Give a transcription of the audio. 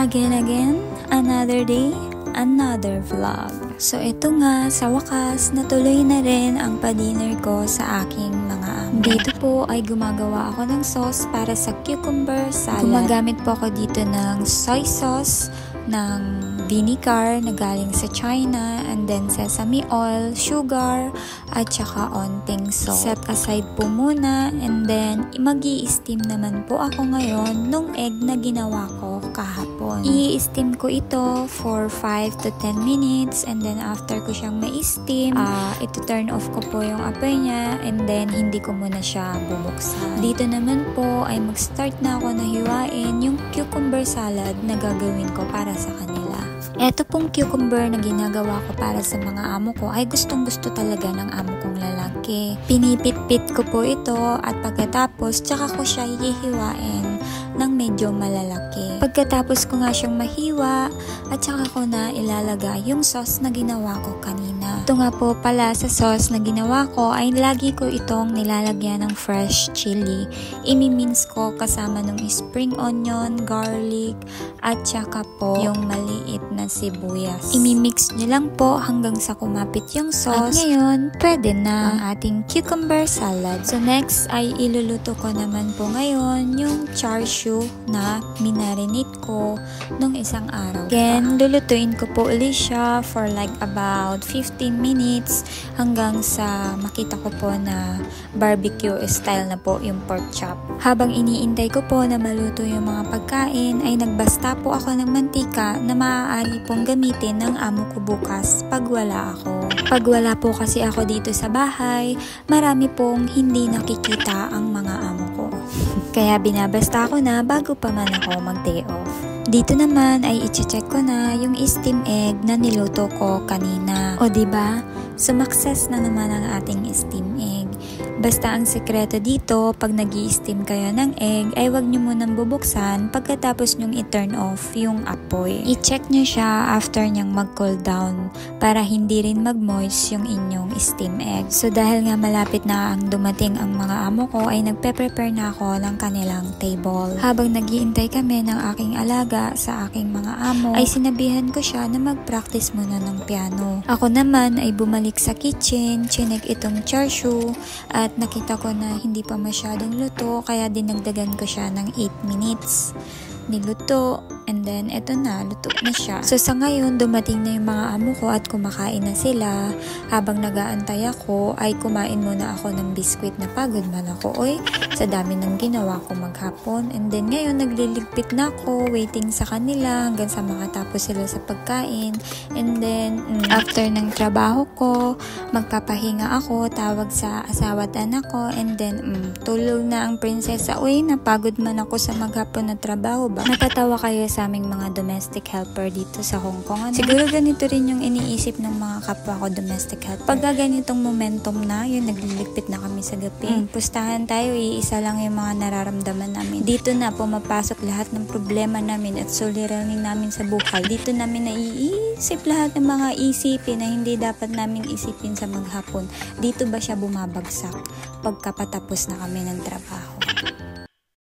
Again, another day, another vlog. So ito nga, sa wakas, natuloy na rin ang pa-dinner ko sa aking mga amo. Dito po ay gumagawa ako ng sauce para sa cucumber salad. Gumagamit po ako dito ng soy sauce, ng vinegar na galing sa China, and then sesame oil, sugar, at saka onting salt. Set aside po muna, and then mag-i-steam naman po ako ngayon nung egg na ginawa ko kahapon. I-steam ko ito for 5 to 10 minutes, and then after ko siyang ma-steam, ito turn off ko po yung apoy niya, and then hindi ko muna siya bubuksan. Dito naman po ay mag-start na ako na hiwain yung cucumber salad na gagawin ko para sa kanila. Ito pong cucumber na ginagawa ko para sa mga amo ko ay gustong-gusto talaga ng amo kong lalaki. Pinipit-pit ko po ito at pagkatapos tsaka ko siya hihiwain ng medyo malalaki. Pagkatapos ko nga siyang mahiwa at tsaka ko na ilalagay yung sauce na ginawa ko kanina. Ito nga po pala sa sauce na ginawa ko ay lagi ko itong nilalagyan ng fresh chili. Imi-mince ko kasama ng spring onion, garlic, at tsaka po yung maliit na sibuyas. Imi-mix nyo lang po hanggang sa kumapit yung sauce. At ngayon, pwede na ang ating cucumber salad. So next ay iluluto ko naman po ngayon yung char siu na minarinate ko nung isang araw. Again, lulutuin ko po ulit siya for like about 15 minutes hanggang sa makita ko po na barbecue style na po yung pork chop. Habang iniintay ko po na maluto yung mga pagkain, ay nagbasta po ako ng mantika na maaari pong gamitin ng amo ko bukas pag wala ako. Pag wala po kasi ako dito sa bahay, marami pong hindi nakikita ang mga amo ko. Kaya binabasta ko na bago pa man ako mag-day off. Dito naman ay i-check ko na yung steam egg na niluto ko kanina. O diba, sumakses na naman ang ating steam egg. Basta ang sekreto dito, pag nag-i-steam kayo ng egg, ay wag nyo munang bubuksan pagkatapos nyong i-turn off yung apoy. I-check nyo siya after nyang mag-cool down para hindi rin mag-moist yung inyong steam egg. So dahil nga malapit na ang dumating ang mga amo ko, ay nagpe-prepare na ako ng kanilang table. Habang nag-iintay kami ng aking alaga sa aking mga amo, ay sinabihan ko siya na mag-practice muna ng piano. Ako naman ay bumalik sa kitchen, chinek itong char siu, at nakita ko na hindi pa masyadong luto, kaya dinagdagan ko siya ng 8 minutes. Niluto, and then eto na, luto na siya. So sa ngayon, dumating na yung mga amo ko at kumakain na sila. Habang nag-aantay ako, ay kumain muna ako ng biskwit na pagod man ako. Oy, sa dami ng ginawa ko maghapon. And then ngayon, nagliligpit na ako, waiting sa kanila hanggang sa makatapos sila sa pagkain. And then, after ng trabaho ko, magpapahinga ako, tawag sa asawa at anak ko, and then, tulog na ang prinsesa. Uy, napagod man ako sa maghapon na trabaho ba? Natatawa kayo sa aming mga domestic helper dito sa Hong Kong. Ano? Siguro ganito rin yung iniisip ng mga kapwa ko domestic helper. Pag ganitong momentum na, yun, nagliligpit na kami sa gabi. Pustahan tayo, iisa lang yung mga nararamdaman namin. Dito na pumapasok lahat ng problema namin at suliranin namin sa buhay. Dito namin naiisip lahat ng mga isipin na hindi dapat namin isipin sa maghapon. Dito ba siya bumabagsak pagkapatapos na kami ng trabaho?